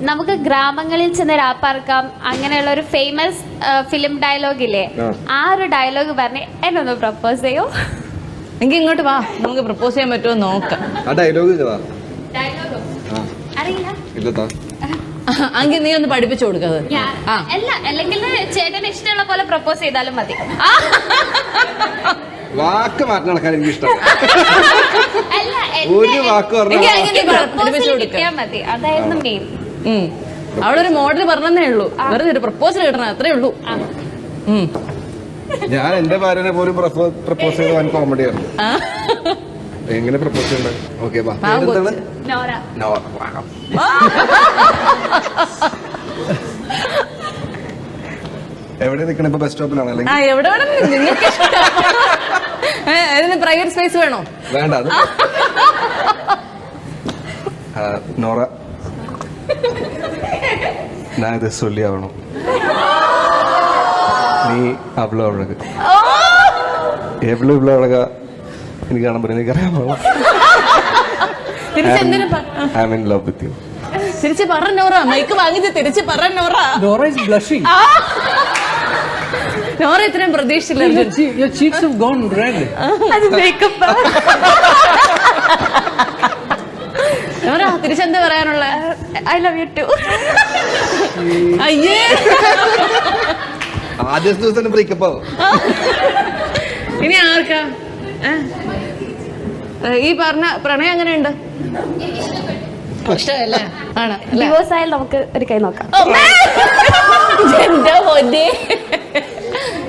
നമുക്ക് ഗ്രാമങ്ങളിൽ ചെന്ന് രാപ്പാർക്കാം അങ്ങനെയുള്ള ഒരു ഫേമസ് ഫിലിം ഡയലോഗ് ഇല്ലേ, ആ ഒരു ഡയലോഗ് പറഞ്ഞ് എന്നെ ഒന്ന് പ്രപ്പോസ് ചെയ്യോ? എങ്കിൽ ഇങ്ങോട്ട് വാ, നമുക്ക് പ്രപ്പോസ് ചെയ്യാൻ പറ്റുമോ നോക്കാം. ആ ഡയലോഗ് അറിയില്ല. അങ്കിൽ നീ ഒന്ന് പഠിപ്പിച്ചു കൊടുക്കത്. അല്ല, അല്ലെങ്കിൽ ചേട്ടന് ഇഷ്ടമുള്ള പോലെ പ്രപ്പോസ് ചെയ്താലും മതി. വാക്ക് മാറ്റി നടക്കാൻ എനിക്ക് ഇഷ്ടം. ഒരു വാക്ക് കിട്ടിയാ മതി, അതായിരുന്നു മെയിൻ. അവിടെ ഒരു മോഡൽ പറഞ്ഞേ ഉള്ളൂ, വെറുതെ ഒരു പ്രപ്പോസൽ കിട്ടണം, അത്രേ ഉള്ളൂ. ഞാൻ എന്റെ ഭാര്യനെ പോലും പ്രപ്പോസ് ചെയ്ത് വൻ കോമഡിയാണ്. എങ്ങനെ പ്രപ്പോസ് ചെയ്യണ്ട? ഓക്കെ, എവിടെ നിൽക്കണ? ഇപ്പൊ ബസ് സ്റ്റോപ്പിലാണ് അല്ലെങ്കിൽ പ്രൈവറ്റ് സ്പേസ് വേണോ? വേണ്ട. അത് നോറ, ഞാൻ ഇത് சொல்லி ஆகணும். നീ അவ்வளோ அழகு, எவ்வளோ இவ்வளோ அழகா എനിക്ക് കാണാൻ പറ്റും. എനിക്കറിയാമോ? I'm in love with you. തിരിച്ച് പറ നോറ, മൈക്ക് വാങ്ങിച്ച് തിരിച്ച് പറ Nora. Nora is blushing. Nora ഇത്രയും പ്രതീക്ഷിച്ചില്ല. Your cheeks have gone red. അത് മേക്കപ്പ്. നോറ തിരിച്ചെന്താ പറയാനുള്ള? I love you too. അയ്യേ, ആദ്യ ദിവസം ബ്രേക്കപ്പ് ആവും. ഇനി ആർക്കാ ഈ പറഞ്ഞ പ്രണയം എങ്ങനെയുണ്ട്? ഇഷ്ടമല്ലേ? ആണ്. ഡിവോഴ്സ് ആയാലും നമുക്ക് ഒരു കൈ നോക്കാം.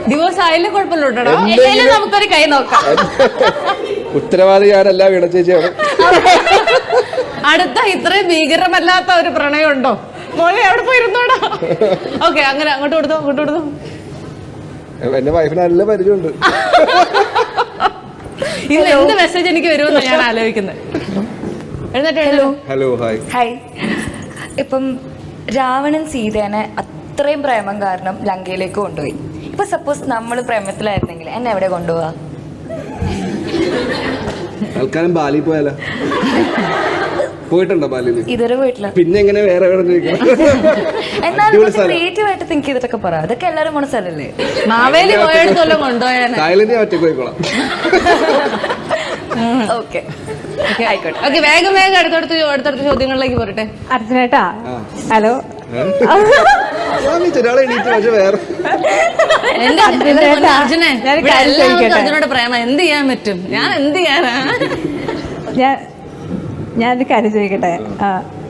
ഡിവോഴ്സ് ആയാലും കുഴപ്പമില്ല, നമുക്കൊരു കൈ നോക്കാം. ഉത്തരവാദി ഞാനല്ല, വീണ ചേച്ചിയാണ്. അടുത്ത ഇത്രയും ഭീകരമല്ലാത്ത ഒരു പ്രണയം ഉണ്ടോ മോനെ? അവിടെ പോയിരുന്നോടാ. ഓക്കെ, അങ്ങനെ അങ്ങോട്ട് കൊടുത്തോ, അങ്ങോട്ട് കൊടുത്തോ. എന്റെ വൈഫിന് നല്ല പരിചയമുണ്ട്. ഇന്ന് എന്ത് മെസ്സേജ് എനിക്ക് വരുമെന്ന് ഞാൻ ആലോചിക്കുന്നത്. Hello, hi. ഹായ്. ഇപ്പം രാവണൻ സീതേനെ അത്രയും പ്രേമം കാരണം ലങ്കയിലേക്ക് കൊണ്ടുപോയി. ഇപ്പൊ സപ്പോസ് നമ്മൾ പ്രേമത്തിലായിരുന്നെങ്കിൽ എന്നെ എവിടെ കൊണ്ടുപോവാ? തൽക്കാലം ബാലി പോയാലോ? പോയിട്ടുണ്ടോ ബാലിയിൽ? ഇതുവരെ പോയിട്ടില്ല. പിന്നെ എങ്ങനെ വേറെ എന്നാലും ക്രിയേറ്റീവ് ആയിട്ട് തിങ്ക് ചെയ്തിട്ടൊക്കെ പറ. അതൊക്കെ എല്ലാരും പോണ സ്ഥലല്ലേ? മാവേലി പോയെടുത്തല്ലോ കൊണ്ടുപോയാനെ. തായ്ലൻഡിൽ ഒറ്റ പോയിക്കോളാം. ഓക്കെ, ആയിക്കോട്ടെ. ഓക്കെ, വേഗം വേഗം അടുത്തടുത്ത ചോദ്യങ്ങളിലേക്ക് പോരട്ടെ. അർജുനേട്ടാ, ഹലോ. ഒരാളെ എണീറ്റ് പക്ഷെ വേറെ അർജുനോട് പ്രേമം എന്ത് ചെയ്യാൻ പറ്റും? ഞാൻ എന്ത് ചെയ്യാനാ? ഞാനൊരു കാര്യം ചോദിക്കട്ടെ,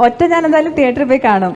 ഒറ്റ ഞാൻ എന്തായാലും തിയേറ്ററിൽ പോയി കാണും.